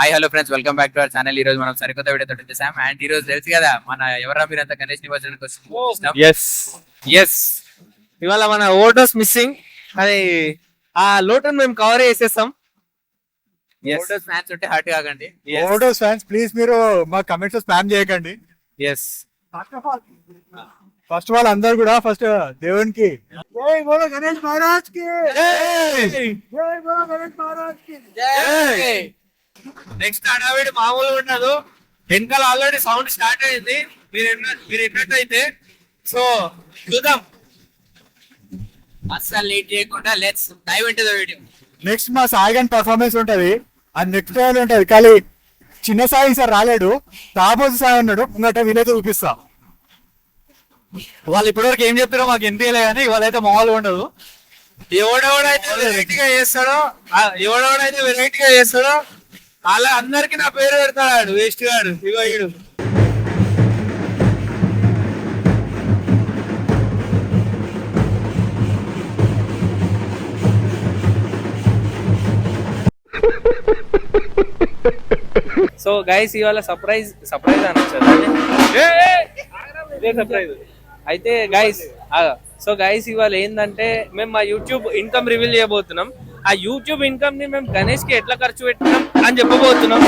Hi hello friends, welcome back to our channel. ఈ రోజు మనం సరికొత్త వీడియో తోటి వచ్చేసాం. అండ్ ఈ రోజు తెలుసు కదా మన ఎవరా మీరంతా గణేష్ నిమజ్జనానికి వస్తున్నాం. ఎస్ ఇవాళ మన ఓటోస్ మిస్సింగ్, అది ఆ లోటును మేము కవర్ చేసేస్తాం. ఫ్యాన్స్ ఉంటే హర్ట్ కాకండి. ఓటోస్ ఫ్యాన్స్ ప్లీజ్ మీరు మా కమెంట్స్ స్పామ్ చేయకండి. ఎస్ ఫస్ట్ ఆఫ్ ఆల్ అందరు కూడా ఫస్ట్ దేవునికి జై బోలో గణేష్ మహారాజ్ కి, జై బోలో గణేష్ మహారాజ్ కి. నెక్స్ట్ అడావిడి మామూలుగా ఉండదు. వెనకాల ఆల్రెడీ సౌండ్ స్టార్ట్ అయింది. మీరు ఎన్నట్టయితే సో చూద్దాం. అస్సలు లేట్ చేయకుండా let's dive into the video. Next మా సాయిగన్ పర్ఫార్మెన్స్ ఉంటది, అది నెక్స్ట్ టైం ఉంటది. కానీ చిన్న సాయి సార్ రాలేడు, తాపోజు సాయి ఉన్నాడు. ముంగట వీలైతే చూపిస్తా. వాళ్ళు ఇప్పటివరకు ఏం చెప్పారో మాకు ఎన్పిలే, కానీ వాళ్ళైతే మామూలుగా ఉండదు. ఎవడెవడైతే వెరైటీగా చేస్తాడో అలా అందరికి నా పేరు పెడతాడు. వేస్ట్ గాడు ఇగో ఈడు. సో గైస్ ఇవాళ సర్ప్రైజ్ అనొచ్చు. సర్ప్రైజ్ అయితే గైస్, సో గైస్ ఇవాళ ఏంటంటే మేము మా యూట్యూబ్ ఇన్కమ్ రివీల్ చేయబోతున్నాం. ఆ యూట్యూబ్ ఇన్కమ్ ని మేము గణేష్ కి ఎట్లా ఖర్చు పెట్టినాం అని చెప్పబోతున్నాం.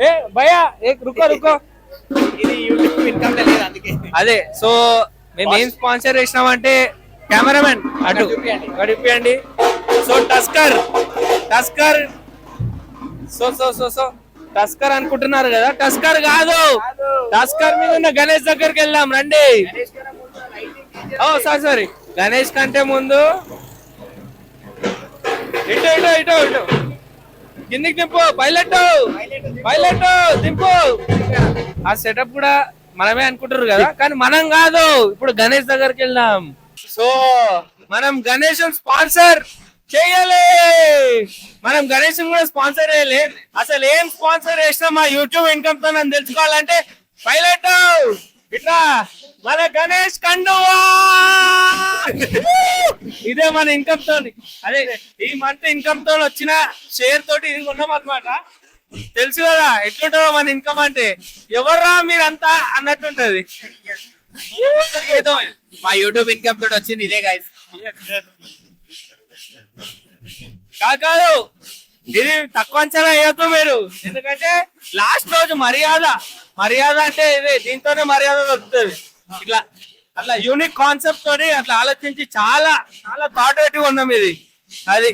ఏ భయ్యా రుకో ఇది యూట్యూబ్ ఇన్కమ్ లేదు, అందుకే అదే. సో మేము ఏం స్పాన్సర్ చేసినామంటే కెమెరామెన్ అటు ఇప్పియండి. సో టస్కర్ సో టస్కర్ అనుకుంటున్నారు కదా, టస్కర్ కాదు. టస్కర్ మీద ఉన్న గణేష్ దగ్గరికి వెళ్దాం రండి. సారీ గణేష్ కంటే ముందు ఇటు కిందికి దింపు. పైలట్ దింపు. ఆ సెటప్ కూడా మనమే అనుకుంటారు కదా, కానీ మనం కాదు. ఇప్పుడు గణేష్ దగ్గరికి వెళ్దాం. సో మనం గణేష్ స్పాన్సర్ చెయ్యాలి. మనం గణేష్ కూడా స్పాన్సర్ చేయాలి. అసలు ఏం స్పాన్సర్ చేసినా మా యూట్యూబ్ ఇన్కమ్ తో నన్ను తెలుసుకోవాలంటే పైలట్ ఇట్లా మన గణేష్ కండువా, ఇదే మన ఇన్కమ్ తోని. అదే ఈ మంత్ ఇన్కమ్ తో వచ్చిన షేర్ తోటి ఇది ఉన్నాం అనమాట. తెలుసు కదా ఎట్లుంటుందో మన ఇన్కమ్ అంటే. ఎవర్రా మీరంతా అన్నట్టుంటది. మా యూట్యూబ్ ఇన్కమ్ తోటి వచ్చింది ఇదే గైస్. కాదు ఇది తక్కువ అంచనా వేయద్దు మీరు, ఎందుకంటే లాస్ట్ రోజు మర్యాద అంటే ఇదే. దీంతోనే మర్యాద దొరుకుతుంది. ఇట్లా అట్లా యూనిక్ కాన్సెప్ట్ తోని అట్లా ఆలోచించి చాలా థాట్ ఉన్నాం ఇది. అది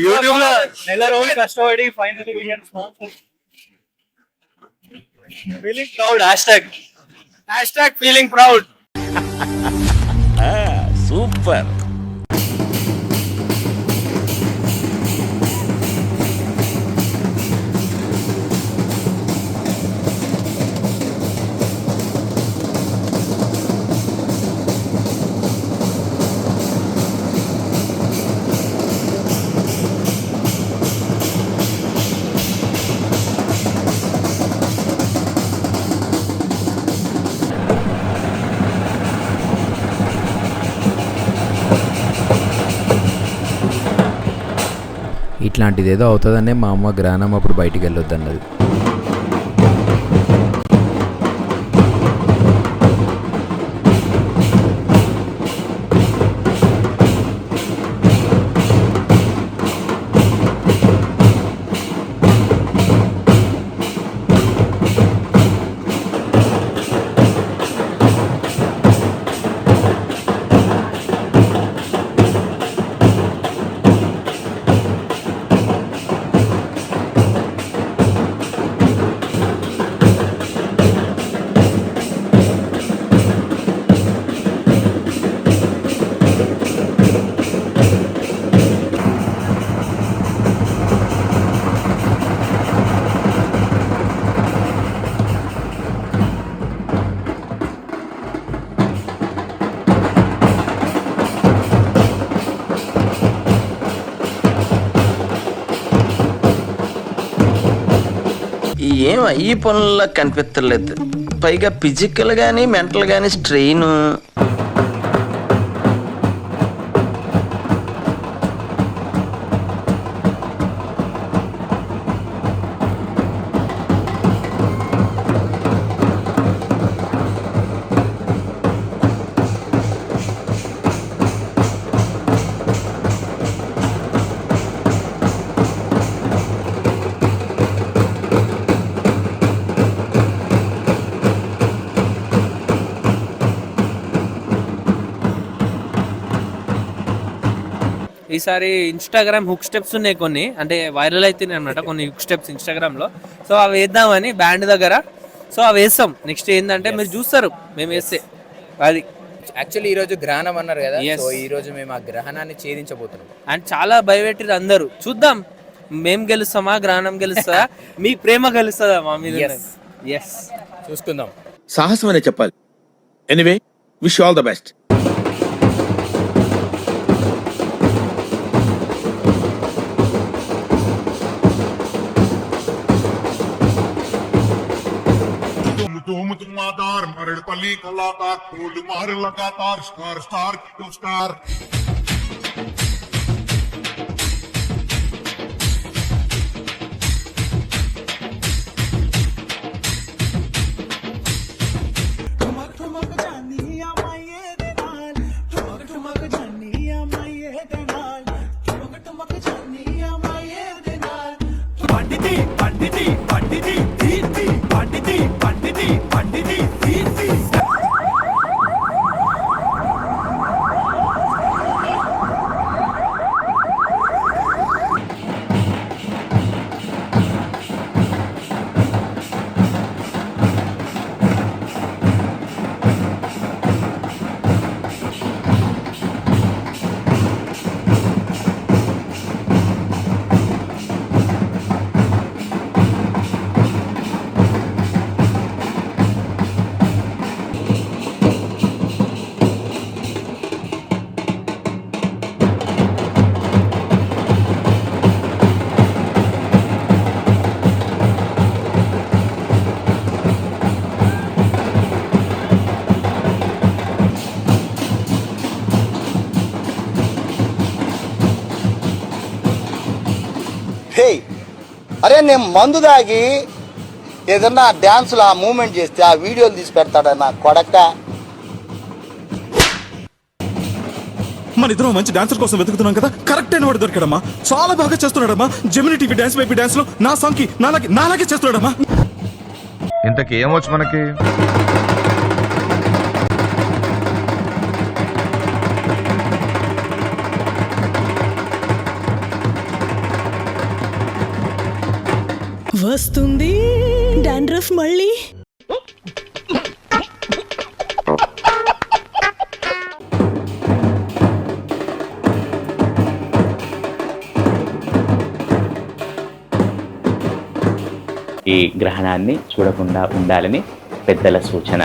యూట్యూబ్ లో నెల రోజులు కష్టపడి final feeling proud hash feeling proud. Super. ఇట్లాంటిది ఏదో అవుతుందనే మా అమ్మ గ్రానం అప్పుడు బయటికి వెళ్ళొద్దన్నది. ఏం ఈ పనుల్లో కనిపించలేదు. పైగా ఫిజికల్ గానీ మెంటల్ గానీ స్ట్రెయిన్. ఈసారి ఇన్స్టాగ్రామ్ హుక్ స్టెప్స్ ఉన్నాయి కొన్ని, అంటే వైరల్ అవుతున్నాయి అనమాట కొన్ని హుక్ స్టెప్స్ ఇన్స్టాగ్రామ్ లో. సో అవి వేద్దామని బ్యాండ్ దగ్గర. సో అవి వేస్తాం. నెక్స్ట్ ఏంటంటే మీరు చూస్తారు మేము వేస్తే అది. యాక్చువల్లీ ఈ రోజు గ్రహణం అన్నారు కదా, Yes. సో ఈ రోజు మేము ఆ గ్రహణాన్ని ఛేదించబోతున్నాం. అండ్ చాలా భయపెట్టిరు అందరూ. చూద్దాం మేము గెలుస్తామా, గ్రహణం గెలుస్తుందా, మీ ప్రేమ గెలుస్తుందా మా మీద. Yes. ఎస్ చూసుకుందాం. సాహసం అనే చెప్పాలి. Anyway wish all the best. तुम तुमादार मरड़पल्ली कलाकार फूल मार लगातार स्टार स्टार टू स्टार అరే నేను మందు దాగి ఏదన్నా డ్యాన్స్లో ఆ మూమెంట్ చేస్తే ఆ వీడియోలు తీసి పెడతాడా నా కొడక. మన ఇద్దరం మంచి డాన్సర్ కోసం వెతుకుతున్నాం కదా, కరెక్ట్ అయిన వాడు దొరికాడమ్మా. చాలా బాగా చేస్తున్నాడమ్మా. Gemini TV dance baby dance లో నా సాంగ్ కి నాలాగే చేస్తున్నాడమ్మా. ఇంతకీ ఏమొచ్చు మనకి? వస్తుంది డాండ్రఫ్ మళ్ళీ. ఈ గ్రహణాన్ని చూడకుండా ఉండాలని పెద్దల సూచన.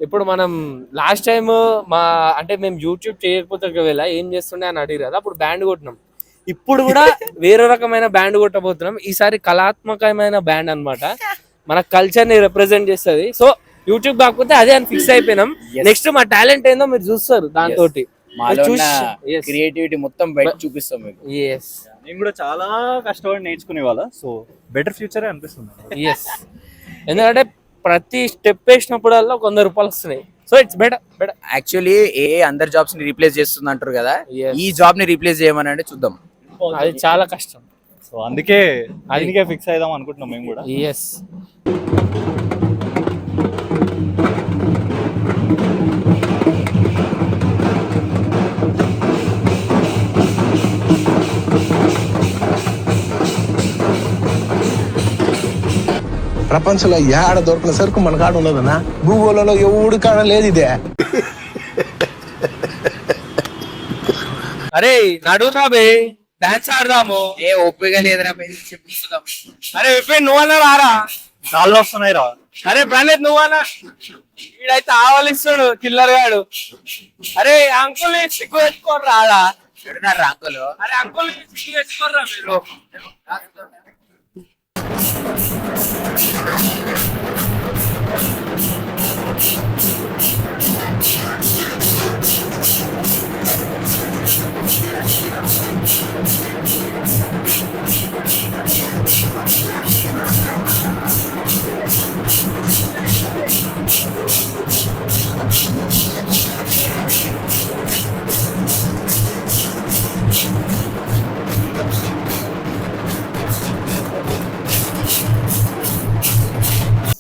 ఇప్పుడు మనం లాస్ట్ టైం అంటే మేము యూట్యూబ్ చేయకపోతే ఒకవేళ ఏం చేస్తుండే అని అడిగారు కదా, అప్పుడు బ్యాండ్ కొట్టినాం. ఇప్పుడు కూడా వేరే రకమైన బ్యాండ్ కొట్టబోతున్నాం. ఈసారి కళాత్మకమైన బ్యాండ్ అన్నమాట, మన కల్చర్ ని రిప్రజెంట్ చేస్తుంది. సో యూట్యూబ్ కాకపోతే అదే అని ఫిక్స్ అయిపోయినాం. నెక్స్ట్ మా టాలెంట్ ఏందో మీరు చూస్తారు, దాంతో క్రియేటివిటీ మొత్తం బయట చూపిస్తాం మీకు. నేను కూడా చాలా కష్టపడి నేర్చుకునే వాళ్ళ, సో బెటర్ ఫ్యూచర్ అనిపిస్తుంది. ఎందుకంటే ప్రతి స్టెప్ వేసినప్పుడల్లా ₹100 వస్తున్నాయి. So it's better. యాక్చువల్లీ అందరు జాబ్స్ ని రీప్లేస్ చేస్తుంది అంటారు కదా, ఈ జాబ్ ని రీప్లేస్ చేయమని అంటే చూద్దాం. అది చాలా కష్టం. సో అందుకే దీనికే ఫిక్స్ అయిదాం అనుకుంటున్నాం మేము కూడా. ప్రపంచంలో ఏడ దొరికిన సరుకు మన కాడ ఉన్నదన్నా, భూగోళంలో ఎవడు కాడ లేదు ఇదే. అరే నడురా బే, డాన్స్ ఆడదాము. ఏ ఓపిక లేదురా, చెప్పిస్తాం. అరే విపిన్ నువ్వన్నా రారా, కాళ్ళు వస్తున్నాయి రా. అరే ప్రణీత్ నువ్వన్నా. వీడైతే ఆవలిస్తాడు కిల్లర్ గాడు. అరే అంకుల్ సిగ్గు తెచ్చుకోరు రాడా. అంకుల్, అరే అంకుల్ సిగ్గు తెచ్చుకోర్రా మీరు.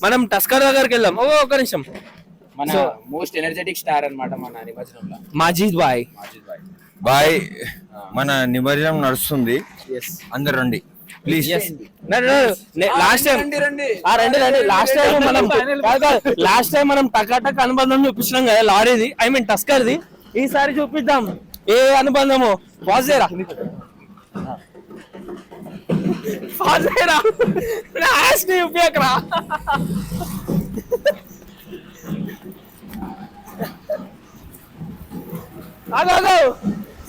మనం టస్కర్ దగ్గరికి వెళ్దాం. ఒక నిమిషం. మన మోస్ట్ ఎనర్జెటిక్ స్టార్ అన్నమాట మన నిమజ్జనంలో మాజీద్ బాయ్. బాయ్ మన నిమజ్జనం నడుస్తుంది, అందరు రండి ప్లీజ్. లాస్ట్ టైం రండి. లాస్ట్ టైం మనం టకాటక్ అనుబంధం చూపించినాం కదా లారీది, ఐ మీన్ టస్కర్ది. ఈసారి చూపిద్దాం ఏ అనుబంధమో. వాజేరా చూపించకరా.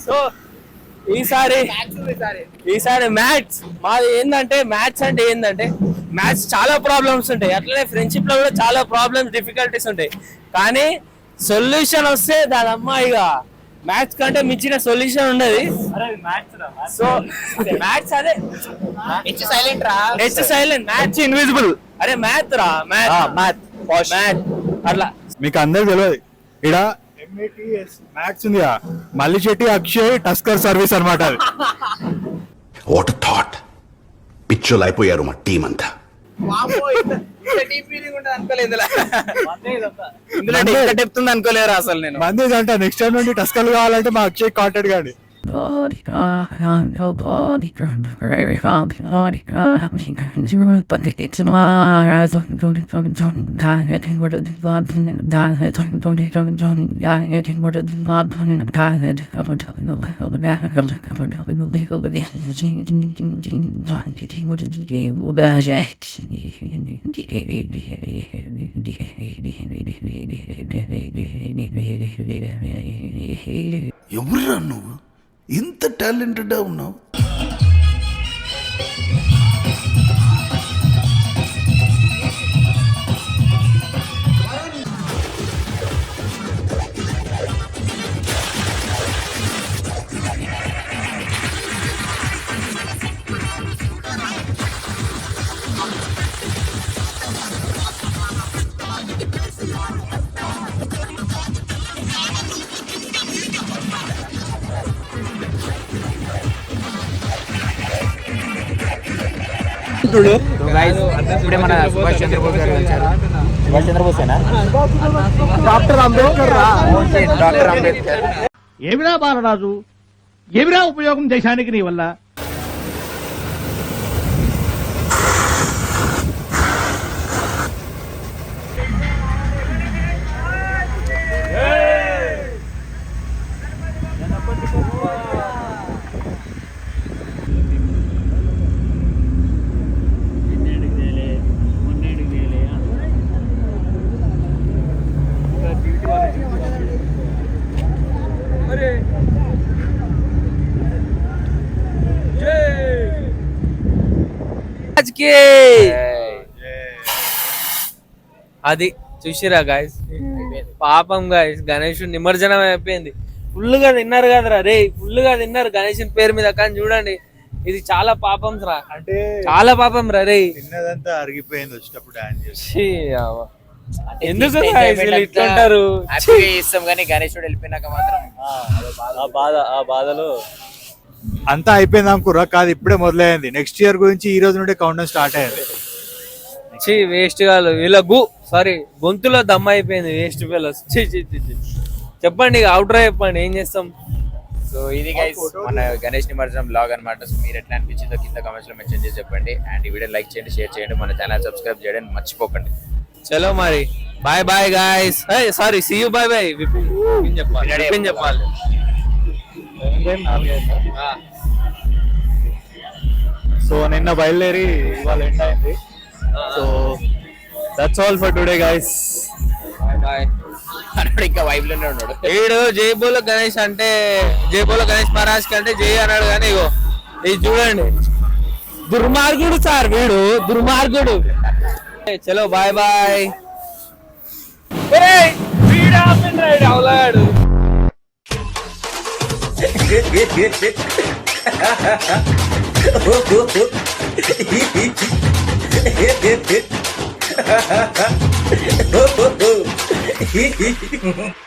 సో ఈసారి మ్యాథ్స్ మాది ఏంటంటే, మ్యాథ్స్ అంటే ఏంటంటే మ్యాథ్స్ చాలా ప్రాబ్లమ్స్ ఉంటాయి, అట్లనే ఫ్రెండ్షిప్ లో కూడా చాలా ప్రాబ్లమ్స్ డిఫికల్టీస్ ఉంటాయి. కానీ సొల్యూషన్ వస్తే దాని అమ్మాయిగా మ్యాథ్స్ కంటే మించిన సొల్యూషన్ ఉండదు. సో మ్యాథ్స్ అదే సైలెంట్ రా, సైలెంట్, మ్యాథ్స్ ఇన్విజిబుల్. అరే మ్యాథ్ రా, మ్యాథ్ అట్లా. మీకు అందరు తెలియదు ఇక్కడ మ్యాథ్స్ ఉంది, మల్లి చెట్టి అక్షయ్ టస్కర్ సర్వీస్ అన్నమాట అది. వాట్ థాట్, పిచ్చోలు అయిపోయారు మా టీం అంతా. అనుకోలేరు అసలు నేను. మంది అంట నెక్స్ట్ టైం నుండి టస్కర్లు కావాలంటే మా అక్షయ్ కాంటాక్ట్ కానీ. ఎవరురా నువ్వు, ఇంత టాలెంటెడ్ ఉన్నావు? ఇప్పుడే మన సుభాష్ చంద్రబోస్ గారు వచ్చారు. సుభాష్ చంద్రబోసేనా? డాక్టర్ అంబేద్కర్. డాక్టర్ అంబేద్కర్. ఏమిరా బాలరాజు, ఏమిరా ఉపయోగం దేశానికి నీ వల్ల? అది చూసిరా గాయస్, పాపం గాయస్, గణేషుడు నిమజ్జనం అయిపోయింది. ఫుల్ గా తిన్నారు కదరా రే, ఫుల్ గా తిన్నారు గణేషుని పేరు మీద. కానీ చూడండి, ఇది చాలా పాపం రా, అంటే చాలా పాపం రా రే. తిన్నదంతా అరిగిపోయింది వచ్చేటప్పుడు డాన్స్ చేసి. ఎందుకు ఇట్లుంటారు? ఇస్తాం కానీ గణేశుడు వెళ్ళిపోయినాక మాత్రం ఆ బాధలో అంతా అయిపోయింది అనుకురా, కాదు ఇప్పుడే మొదలైంది. నెక్స్ట్ ఇయర్ గురించి ఈ రోజు నుండి కౌంట్ డౌన్ స్టార్ట్ అయ్యింది. వేస్ట్ కాదు వీళ్ళ గొంతులో దమ్ అయిపోయింది. Waste fellows. చెప్పండి, అవుట్రా చెప్పండి, ఏం చేస్తాం. సో ఇది గైస్ మన గణేష్ నిమజ్జనం బ్లాగ్ అన్నమాట. సో మీరు ఎట్లా అనిపించిందో కింద కామెంట్స్ లో మెన్షన్ చేసి చెప్పండి. అండ్ ఈ వీడియో లైక్ చేయండి, షేర్ చేయండి, మన ఛానల్ సబ్స్క్రైబ్ చేయడం మర్చిపోకండి. చలో మరి, bye bye guys. Sorry, see you, bye bye. Vipin చెప్పాలి. సో నిన్న బయలుదేరి ఇవాళ ఎండ్ అయింది. So that's all for today guys. Bye. ఇంకా వైబ్ లోనే ఉన్నాడు వీడు. జైబోలో గణేష్ అంటే, జైబోలో గణేష్ మహారాజ్ కంటే జై అన్నాడు. కానీ ఇగో ఇది చూడండి, దుర్మార్గుడు సార్ వీడు, దుర్మార్గుడు. చలో బాయ్ బాయ్. అవలాడు